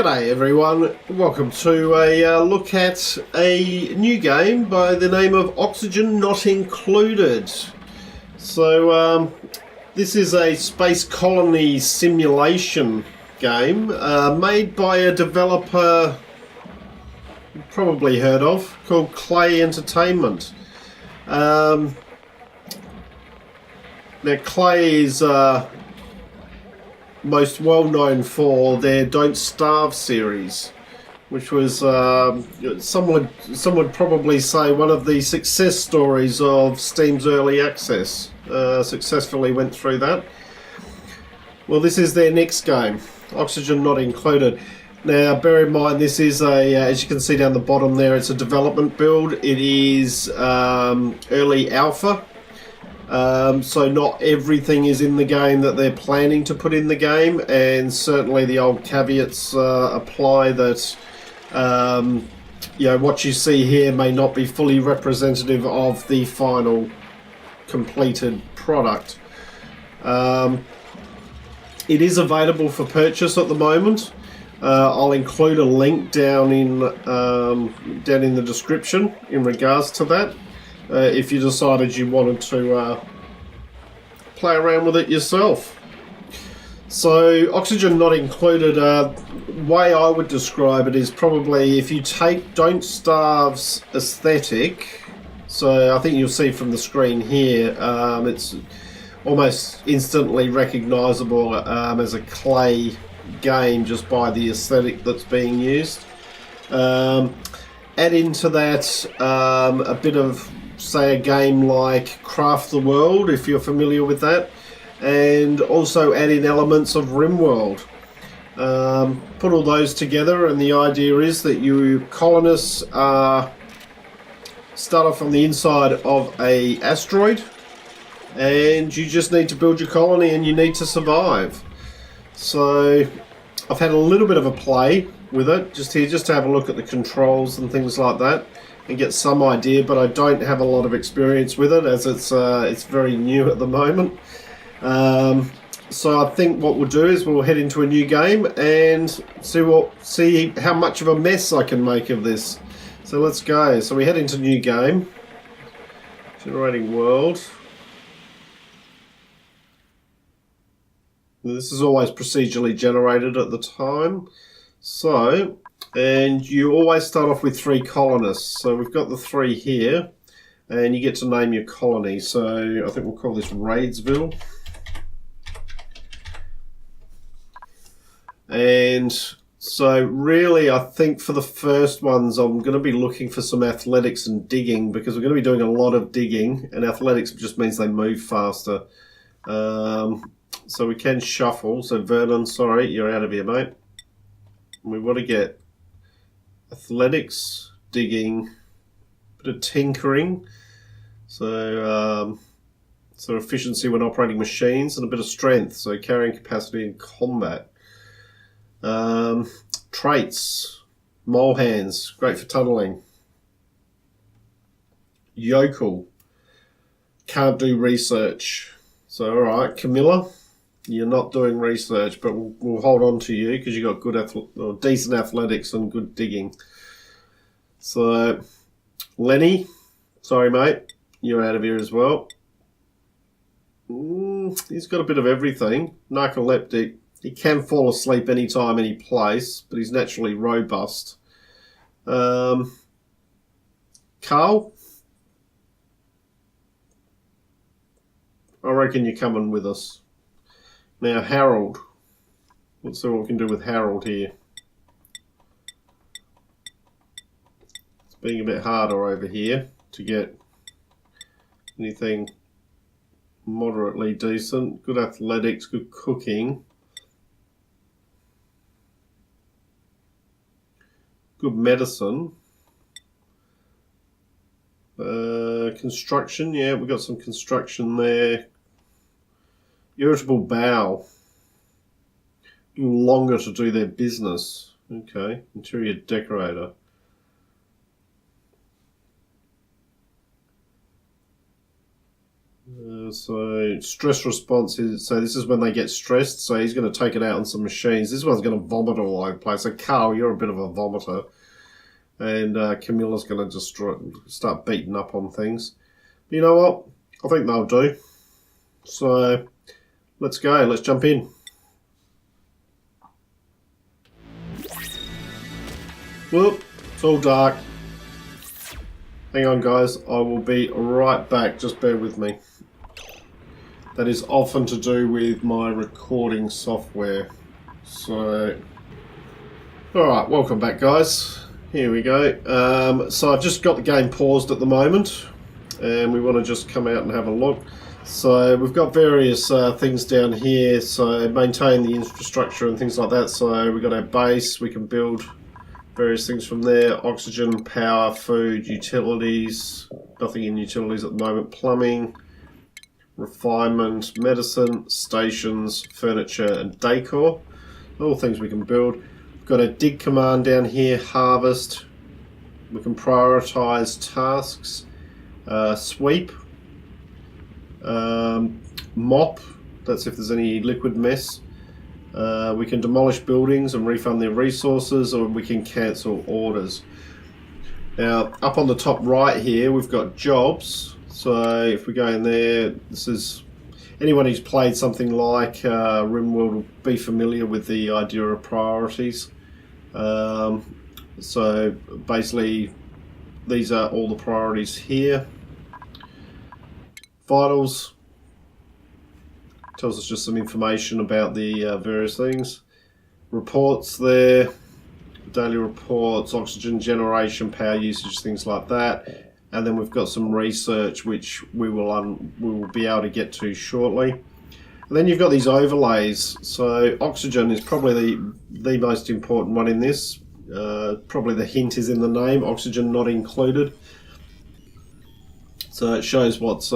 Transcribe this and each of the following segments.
G'day everyone, welcome to a look at a new game by the name of Oxygen Not Included. So this is a space colony simulation game made by a developer you've probably heard of called Klei Entertainment. Now Klei is most well known for their Don't Starve series, which was some would probably say one of the success stories of Steam's early access. Successfully went through that. Well, this is their next game, Oxygen Not Included. Now bear in mind this is a as you can see down the bottom there, it's a development build. It is early alpha. So not everything is in the game that they're planning to put in the game, and certainly the old caveats apply that what you see here may not be fully representative of the final completed product. It is available for purchase at the moment. I'll include a link down in the description in regards to that. If you decided you wanted to play around with it yourself. So, Oxygen Not Included, way I would describe it is probably if you take Don't Starve's aesthetic, so I think you'll see from the screen here, it's almost instantly recognisable as a Klei game just by the aesthetic that's being used. Add into that a bit of, say, a game like Craft the World, if you're familiar with that, and also add in elements of RimWorld. Put all those together, and the idea is that you colonists start off on the inside of a asteroid, and you just need to build your colony and you need to survive. So I've had a little bit of a play with it just to have a look at the controls and things like that and get some idea, but I don't have a lot of experience with it as it's very new at the moment. So I think what we'll do is we'll head into a new game and see how much of a mess I can make of this. So let's go. So we head into new game, generating world. This is always procedurally generated at the time. So, and you always start off with 3 colonists. So we've got the 3 here, and you get to name your colony. So I think we'll call this Raidsville. And so really I think for the first ones I'm going to be looking for some athletics and digging, because we're going to be doing a lot of digging, and athletics just means they move faster. So we can shuffle. So Vernon, sorry, you're out of here, mate. We want to get athletics, digging, bit of tinkering, so efficiency when operating machines, and a bit of strength, so carrying capacity in combat. Traits, mole hands, great for tunneling. Yokel, can't do research. So alright, Camilla, you're not doing research, but we'll hold on to you because you got good decent athletics and good digging. So, Lenny, sorry mate, you're out of here as well. He's got a bit of everything. Narcoleptic, he can fall asleep anytime, any place, but he's naturally robust. Carl, I reckon you're coming with us. Now Harold, let's see what we can do with Harold here. It's being a bit harder over here to get anything moderately decent. Good athletics, good cooking, good medicine. Construction, yeah, we've got some construction there. Irritable bowel, longer to do their business. Okay, interior decorator. So stress response is, so this is when they get stressed, so he's going to take it out on some machines. This one's going to vomit all over the place. So Carl, you're a bit of a vomiter. And Camilla's going to just start beating up on things. But you know what? I think they'll do. So let's go. Let's jump in. Whoop, it's all dark. Hang on, guys. I will be right back. Just bear with me. That is often to do with my recording software. So, alright, welcome back, guys. Here we go. So I've just got the game paused at the moment, and we want to just come out and have a look. So we've got various things down here, so maintain the infrastructure and things like that. So we've got our base, we can build various things from there: oxygen, power, food, utilities. Nothing in utilities at the moment. Plumbing, refinement, medicine, stations, furniture and decor. All things we can build. We've got a dig command down here, harvest. We can prioritize tasks, sweep, mop, that's if there's any liquid mess. We can demolish buildings and refund their resources, or we can cancel orders. Now up on the top right here we've got jobs. So if we go in there, this is anyone who's played something like RimWorld will be familiar with the idea of priorities. So basically these are all the priorities here. Vitals tells us just some information about the various things. Reports there, daily reports, oxygen generation, power usage, things like that. And then we've got some research which we will be able to get to shortly. And then you've got these overlays. So oxygen is probably the most important one in this. Probably the hint is in the name, oxygen not included. So it shows what's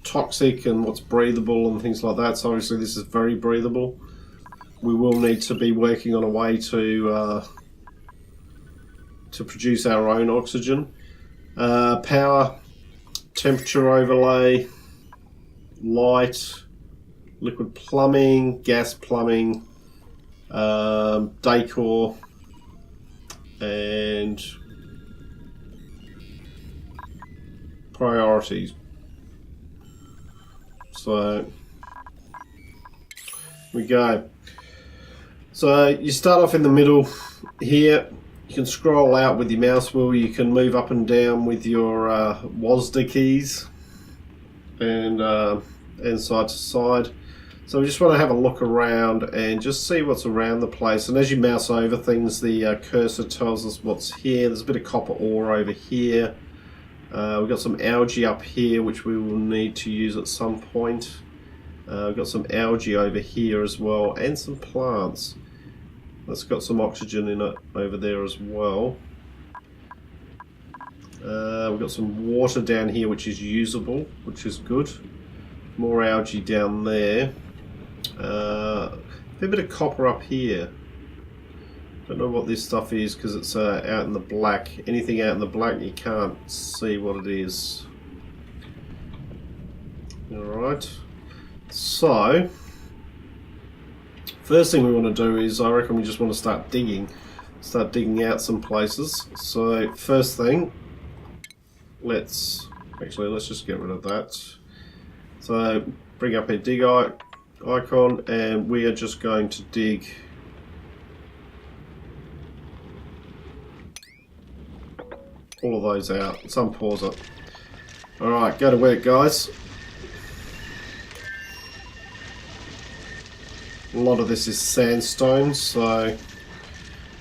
toxic and what's breathable and things like that. So obviously this is very breathable. We will need to be working on a way to produce our own oxygen. Power, temperature overlay, light, liquid plumbing, gas plumbing, decor, and priorities. So we go. So you start off in the middle here. You can scroll out with your mouse wheel. You can move up and down with your WASD keys and side to side. So we just want to have a look around and just see what's around the place. And as you mouse over things, the cursor tells us what's here. There's a bit of copper ore over here. We've got some algae up here, which we will need to use at some point. We've got some algae over here as well, and some plants. That's got some oxygen in it over there as well. We've got some water down here, which is usable, which is good. More algae down there. A bit of copper up here. Don't know what this stuff is because it's out in the black. Anything out in the black, you can't see what it is. Alright. So, first thing we want to do is, I reckon we just want to start digging out some places. So first thing, let's just get rid of that. So bring up a dig icon, and we are just going to dig all of those out. Some pause it. Alright, go to work, guys. A lot of this is sandstone, so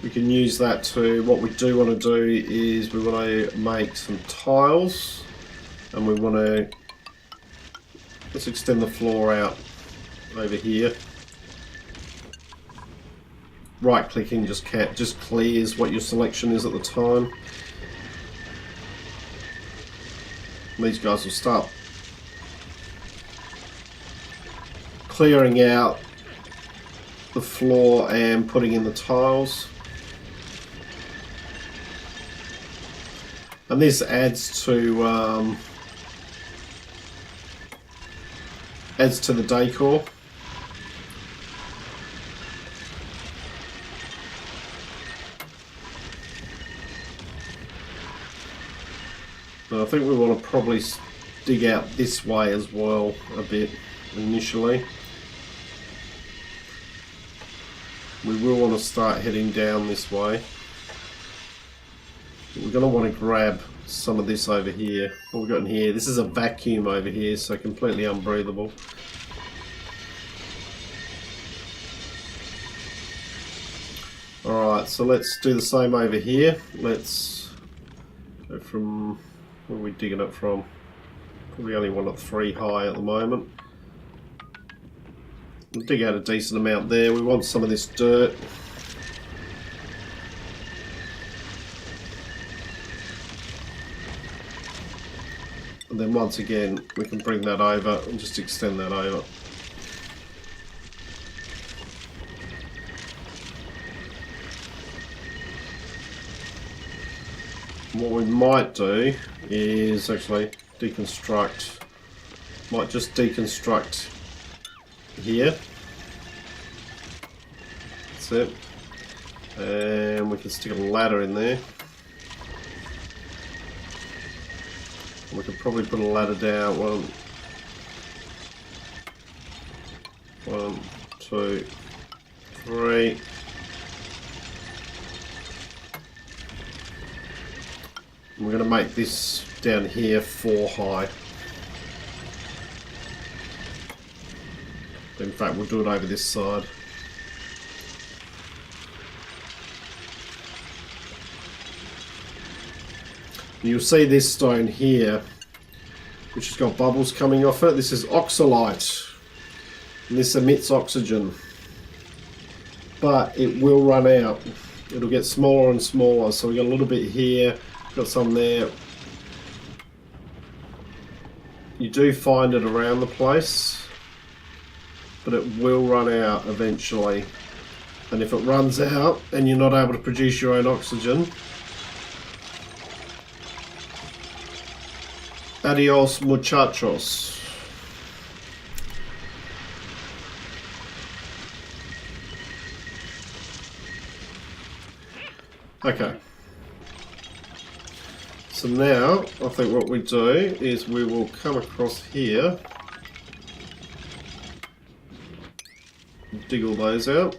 we can use that to, what we do want to do is we want to make some tiles, and we want to, let's extend the floor out over here. Right clicking just clears what your selection is at the time. These guys will start clearing out the floor and putting in the tiles. And this adds to adds to the decor. But I think we want to probably dig out this way as well a bit initially. We will want to start heading down this way. We're going to want to grab some of this over here. What we've got in here, this is a vacuum over here, so completely unbreathable. Alright, so let's do the same over here. Let's go from, where are we digging it from? Probably only want it 3 high at the moment. We'll dig out a decent amount there. We want some of this dirt. And then once again, we can bring that over and just extend that over. What we might do is actually deconstruct, might just deconstruct here. That's it. And we can stick a ladder in there. We could probably put a ladder down. 1, 2, 3. And we're going to make this down here 4 high. In fact, we'll do it over this side. You'll see this stone here, which has got bubbles coming off it. This is oxalite, and this emits oxygen, but it will run out. It'll get smaller and smaller. So we got a little bit here, got some there. You do find it around the place, but it will run out eventually. And if it runs out and you're not able to produce your own oxygen, adios muchachos. Okay. So now, I think what we do is we will come across here, dig all those out.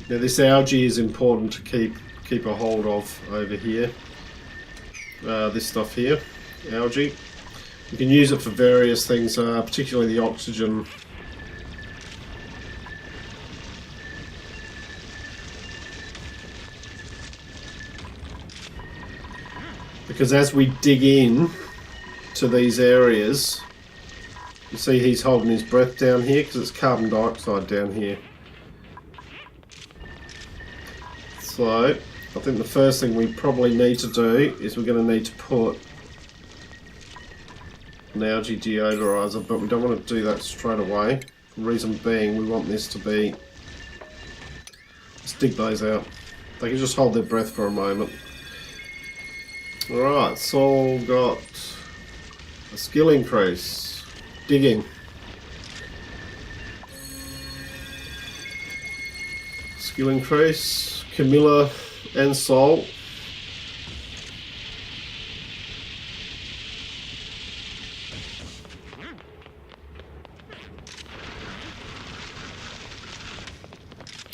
Now this algae is important to keep a hold of over here. This stuff here, algae. You can use it for various things, particularly the oxygen. Because as we dig in to these areas, you see he's holding his breath down here because it's carbon dioxide down here. So, I think the first thing we probably need to do is we're going to need to put an algae deodorizer, but we don't want to do that straight away. The reason being, we want this to be... Let's dig those out. They can just hold their breath for a moment. Alright, so got a skill increase. Digging. Skill increase. Camilla and Sol.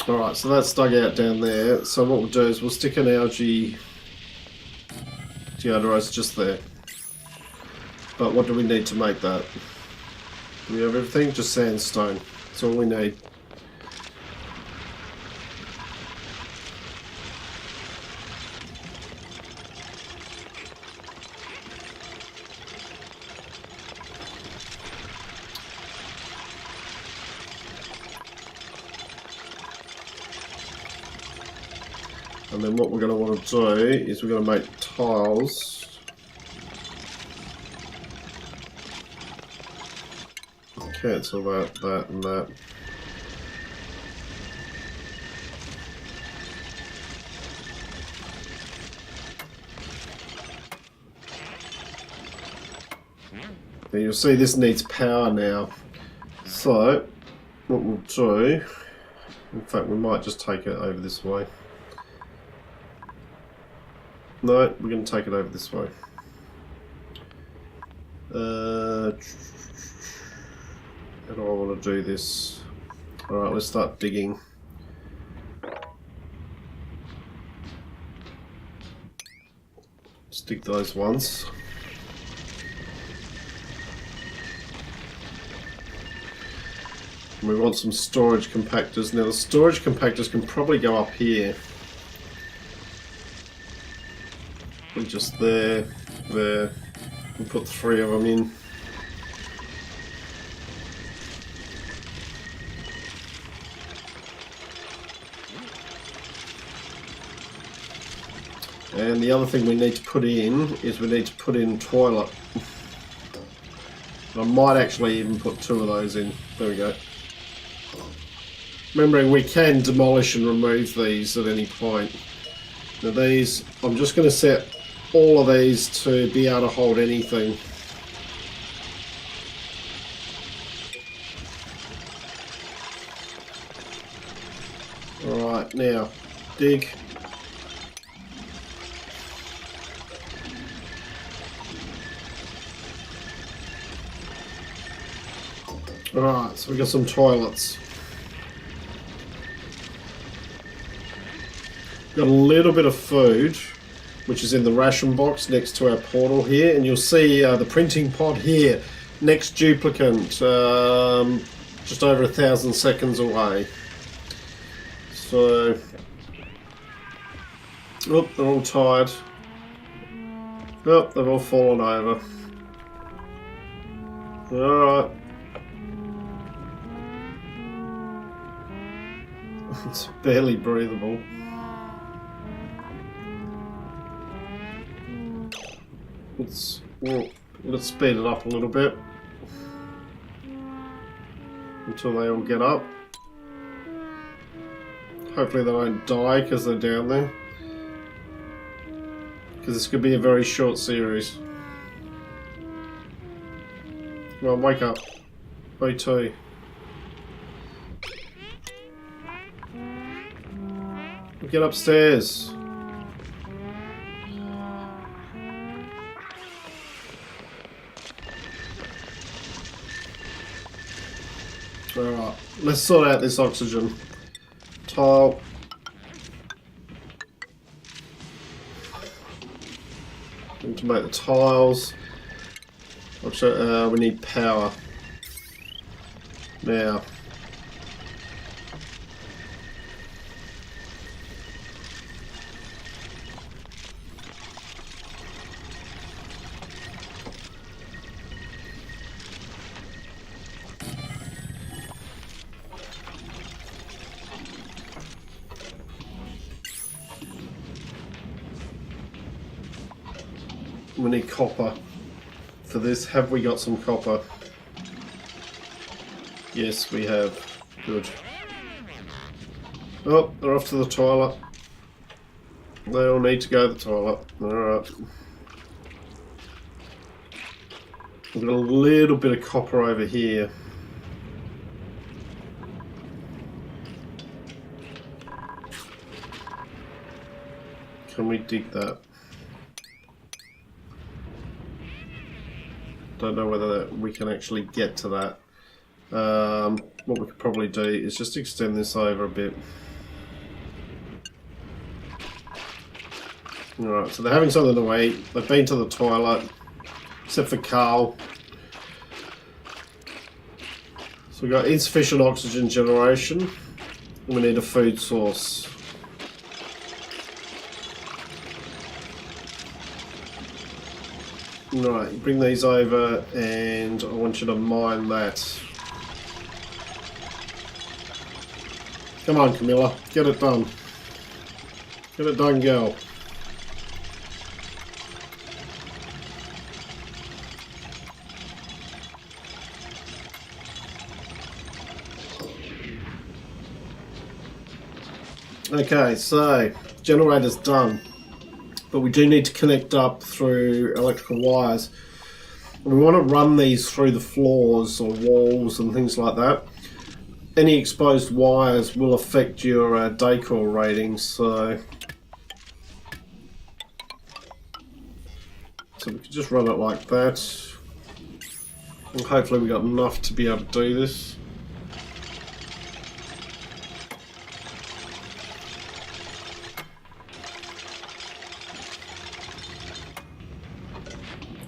Alright, so that's dug out down there. So what we'll do is we'll stick an algae deodorizer just there. But what do we need to make that? Do we have everything? Just sandstone. That's all we need. And then what we're going to want to do is we're going to make tiles. Cancel that, that and that. Now you'll see this needs power now. So, what we'll do, in fact we might just take it over this way. No, we're going to take it over this way. How do I want to do this? Alright, let's start digging. Stick those ones. We want some storage compactors. Now the storage compactors can probably go up here. And just there. We'll put 3 of them in. And the other thing we need to put in is we need to put in toilet. I might actually even put 2 of those in. There we go. Remembering we can demolish and remove these at any point. Now these, I'm just going to set all of these to be able to hold anything. Alright, now dig. Alright, so we got some toilets. Got a little bit of food, which is in the ration box next to our portal here, and you'll see the printing pod here. Next duplicant, just over 1,000 seconds away. So, oh, they're all tired. Oh, they've all fallen over. Alright. It's barely breathable. Let's speed it up a little bit until they all get up. Hopefully they don't die because they're down there, because this could be a very short series. Come on, wake up. V2. Get upstairs. Alright, let's sort out this oxygen. Tile. Need to make the tiles. Also, we need power. Now. We need copper for this. Have we got some copper? Yes, we have. Good. Oh, they're off to the toilet. They all need to go to the toilet. Alright. We've got a little bit of copper over here. Can we dig that? Don't know whether we can actually get to that. What we could probably do is just extend this over a bit. Alright, so they're having something to eat. They've been to the toilet, except for Carl. So we've got insufficient oxygen generation, and we need a food source. Right, bring these over, and I want you to mine that. Come on, Camilla, get it done. Get it done, girl. Okay, so generator's done. But we do need to connect up through electrical wires. We want to run these through the floors or walls and things like that. Any exposed wires will affect your decor ratings, so we can just run it like that. And hopefully we got enough to be able to do this.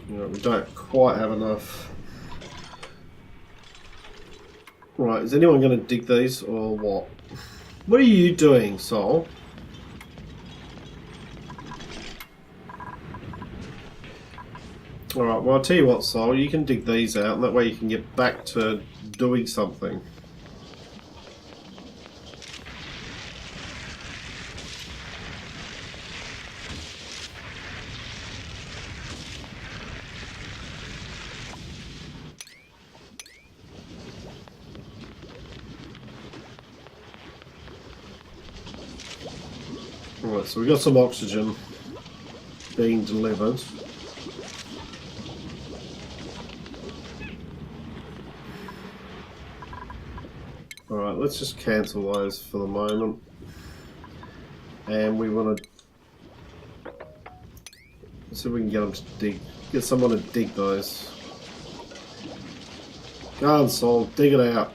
We don't quite have enough. Right, is anyone going to dig these or what? What are you doing, Sol? Alright, well I'll tell you what, Sol, you can dig these out and that way you can get back to doing something. Alright, so we got some oxygen being delivered. Alright, let's just cancel those for the moment. And we want to see if we can get them to get someone to dig those. Go on, Sol, dig it out.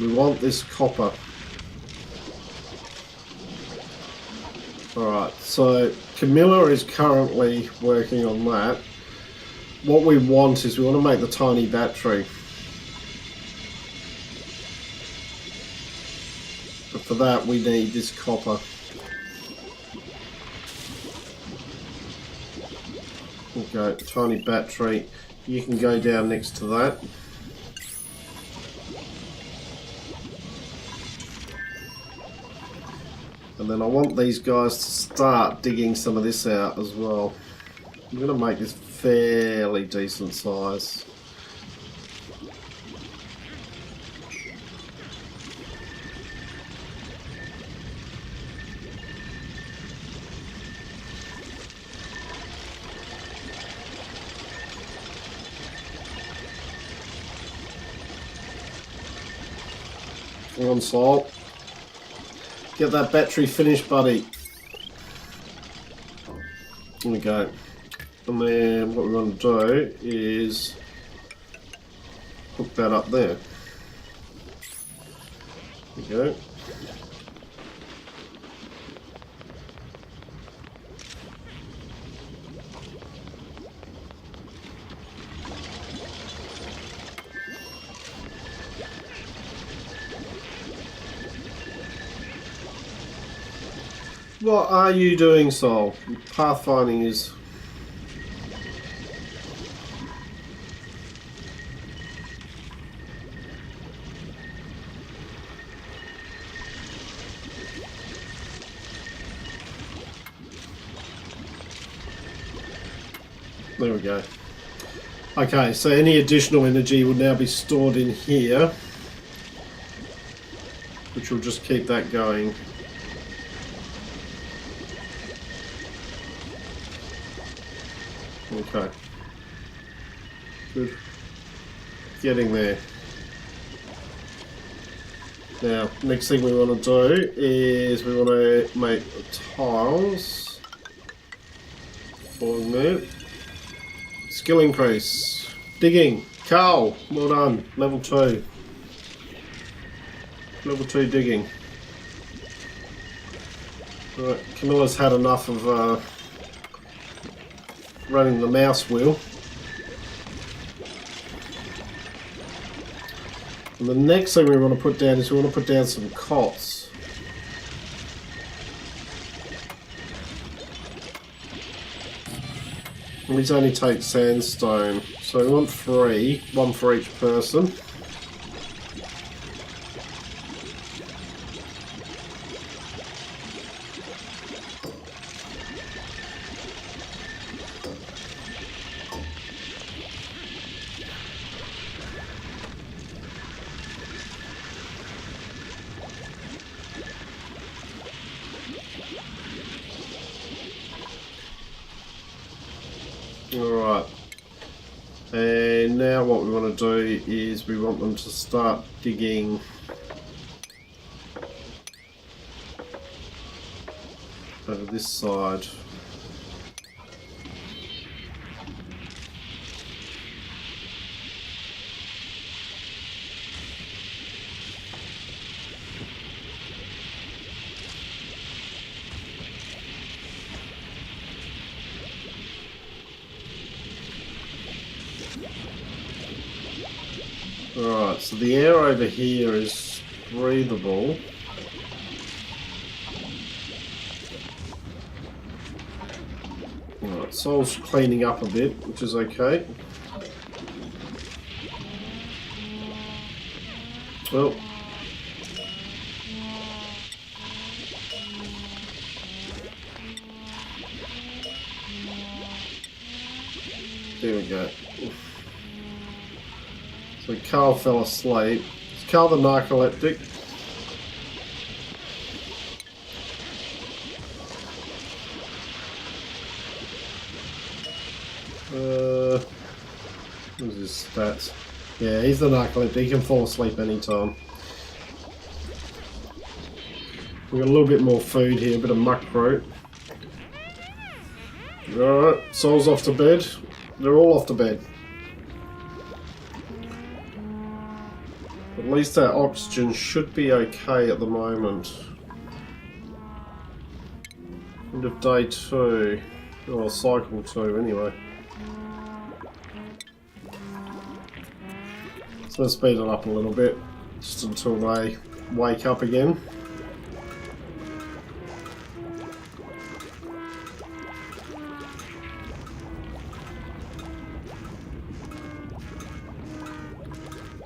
We want this copper. Alright, so Camilla is currently working on that. What we want is we want to make the tiny battery. But for that we need this copper. Okay, tiny battery. You can go down next to that. And then I want these guys to start digging some of this out as well. I'm going to make this fairly decent size. Come on, Sol. Get that battery finished, buddy. There we go. And then what we want to do is hook that up there. There we go. What are you doing, Sol? Pathfinding is... There we go. Okay, so any additional energy will now be stored in here, which will just keep that going. Okay. Good. Getting there. Now, next thing we want to do is we want to make tiles. Falling there. Skill increase. Digging. Carl, well done. Level 2. Level 2 digging. Right, Camilla's had enough of running the mouse wheel. And the next thing we want to put down is we want to put down some cots. And these only take sandstone, so we want 3, 1 for each person. Alright. And now what we want to do is we want them to start digging over this side. Alright, so the air over here is breathable. Alright, Sol's cleaning up a bit, which is okay. Well, there we go. So Carl fell asleep. Is Carl the narcoleptic? What's his stats? Yeah, he's the narcoleptic. He can fall asleep anytime. We've got a little bit more food here, a bit of muck fruit. Alright, Sol's off to bed. They're all off to bed. At least our oxygen should be okay at the moment. End of day 2. Or cycle 2 anyway. So let's speed it up a little bit, just until they wake up again.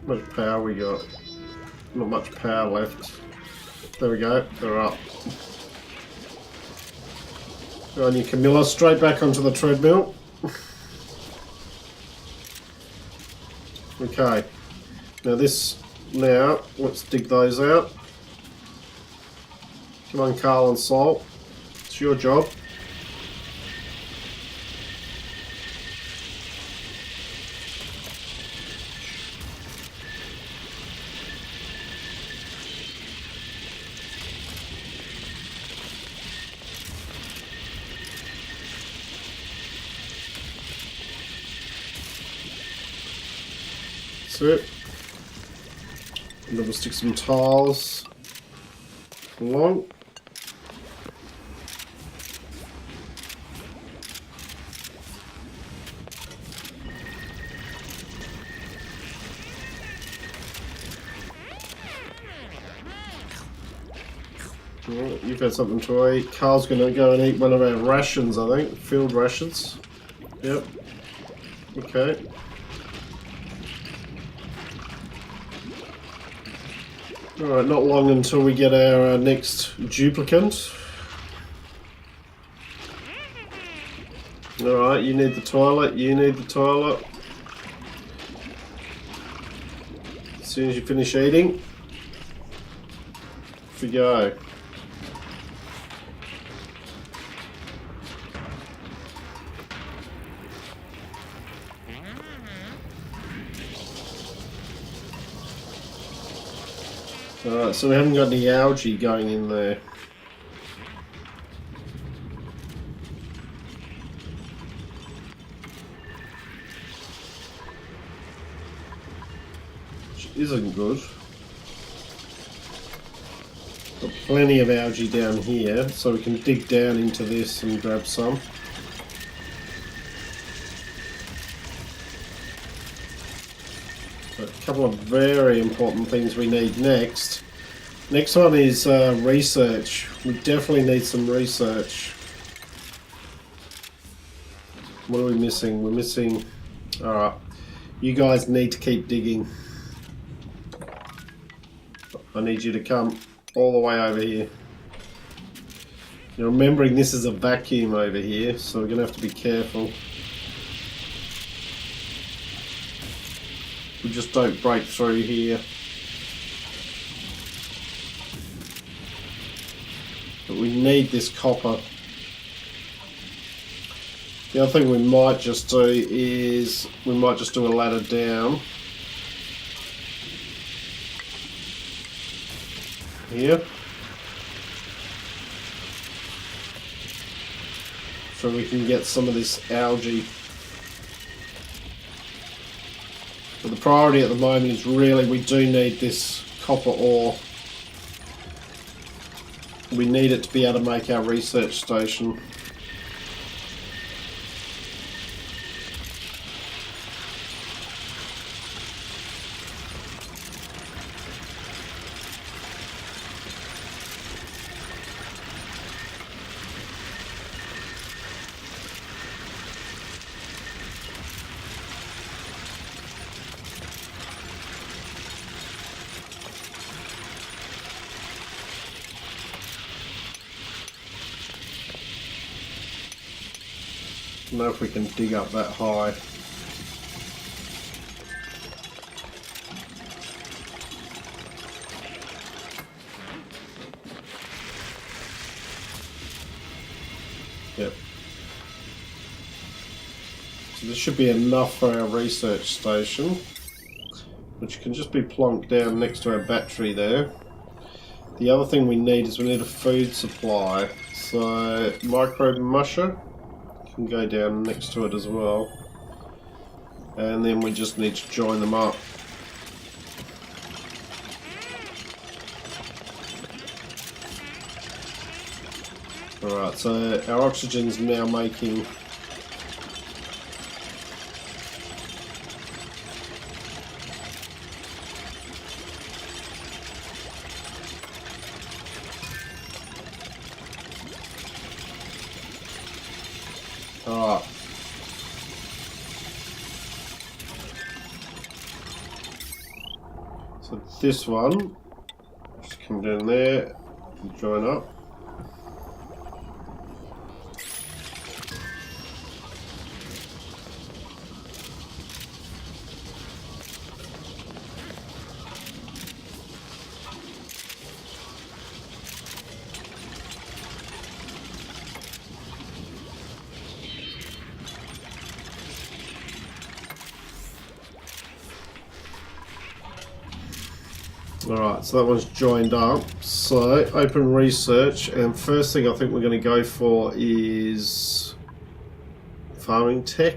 How much power we got? Not much power left. There we go, they're up. Go on you Camilla, straight back onto the treadmill. Okay. Now, let's dig those out. Come on, Carl and Sol. It's your job. That's it. And then we'll stick some tiles along. Well, you've had something to eat. Carl's going to go and eat one of our rations, I think. Field rations. Yep. Okay. Alright, not long until we get our next duplicant. Alright, you need the toilet, you need the toilet. As soon as you finish eating, off we go. Alright, so we haven't got any algae going in there. Which isn't good. Got plenty of algae down here, so we can dig down into this and grab some. A couple of very important things we need next. Next one is research. We definitely need some research. What are we missing? We're missing... Alright. You guys need to keep digging. I need you to come all the way over here. Now remembering this is a vacuum over here, so we're going to have to be careful. We just don't break through here. But we need this copper. The other thing we might just do is we might just do a ladder down here, so we can get some of this algae. But the priority at the moment is really we do need this copper ore. We need it to be able to make our research station. I don't know if we can dig up that high. Yep. So this should be enough for our research station, which can just be plonked down next to our battery there. The other thing we need is we need a food supply. So micro musher can go down next to it as well, and then we just need to join them up. Alright, so our oxygen's now making alright. So this one, just come down there and join up. Alright, so that one's joined up. So open research, and first thing I think we're going to go for is farming tech.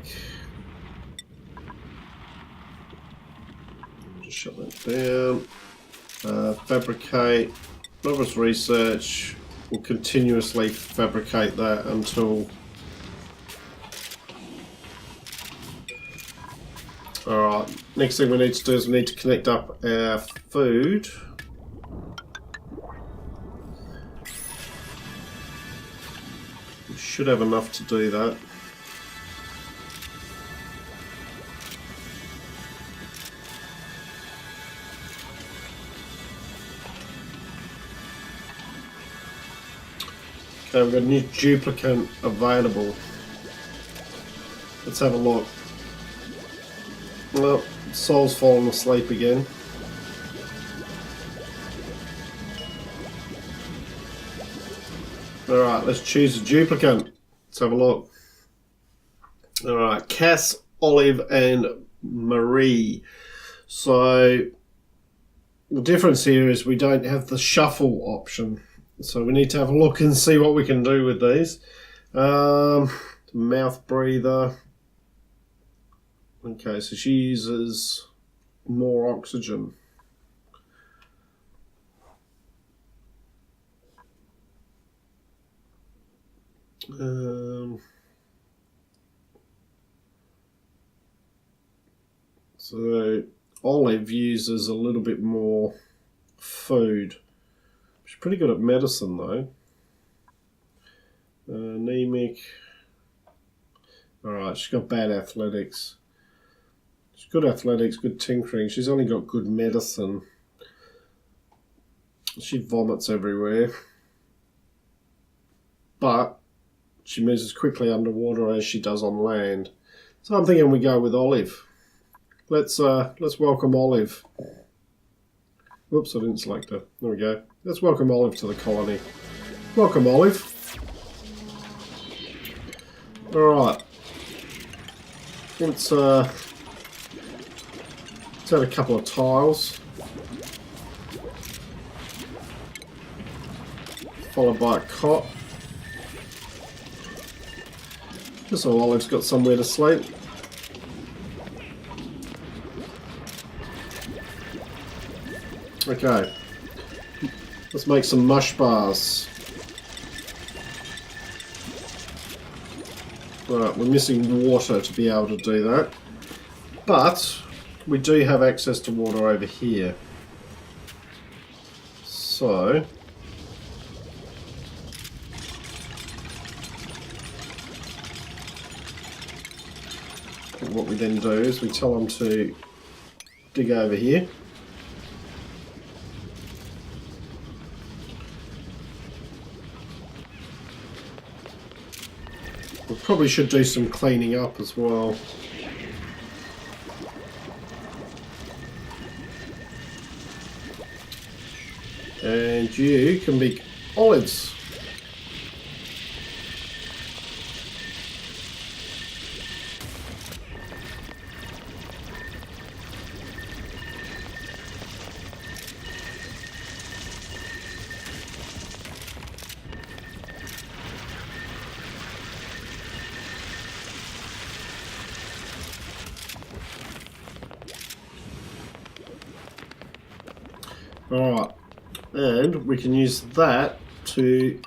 Just shut that down. Fabricate, novice research. We'll continuously fabricate that until. Alright, next thing we need to do is we need to connect up our food. We should have enough to do that. Okay, we've got a new duplicate available. Let's have a look. Well, Sol's fallen asleep again. Alright, let's choose a duplicate. Let's have a look. Alright, Cass, Olive and Marie. So the difference here is we don't have the shuffle option. So we need to have a look and see what we can do with these. Mouth breather. Okay, so she uses more oxygen. So Olive uses a little bit more food. She's pretty good at medicine though. Anemic. Alright, she's got bad athletics. She's good athletics, good tinkering. She's only got good medicine. She vomits everywhere. But she moves as quickly underwater as she does on land. So I'm thinking we go with Olive. Let's welcome Olive. Whoops, I didn't select her. There we go. Let's welcome Olive to the colony. Welcome, Olive. Alright, Let's add a couple of tiles, followed by a cot, just so Olive's got somewhere to sleep. Okay, let's make some mush bars. Right, we're missing water to be able to do that, but we do have access to water over here. So what we then do is we tell them to dig over here. We probably should do some cleaning up as well. And you can be olives. Alright, and we can use that to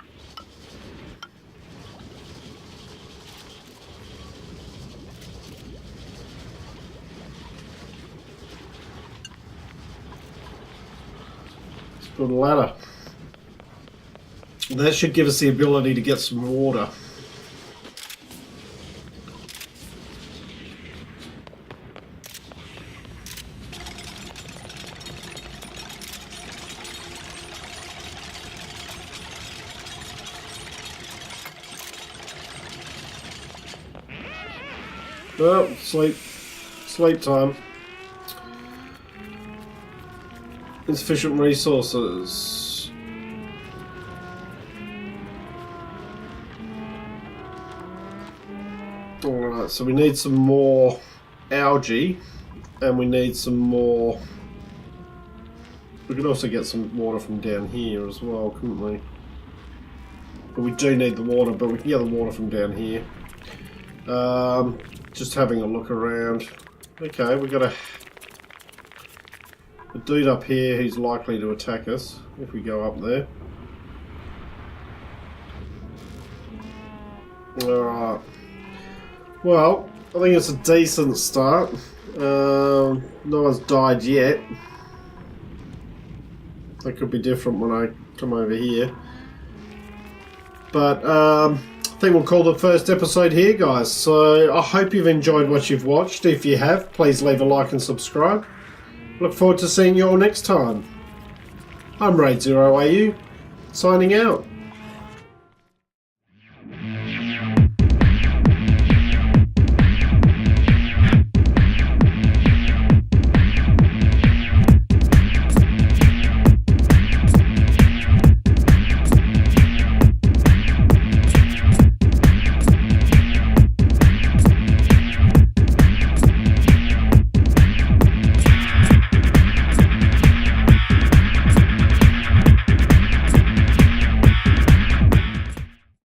let's build a ladder. That should give us the ability to get some water. Oh, sleep time. Insufficient resources. Alright, so we need some more algae, and we need some more. We could also get some water from down here as well, couldn't we? But we do need the water, but we can get the water from down here. Just having a look around. Okay, we've got a dude up here who's likely to attack us if we go up there. Alright. Well, I think it's a decent start. No one's died yet. That could be different when I come over here. But, I think we'll call the first episode here, guys. So I hope you've enjoyed what you've watched. If you have, please leave a like and subscribe. Look forward to seeing you all next time. I'm Raid0AU, signing out.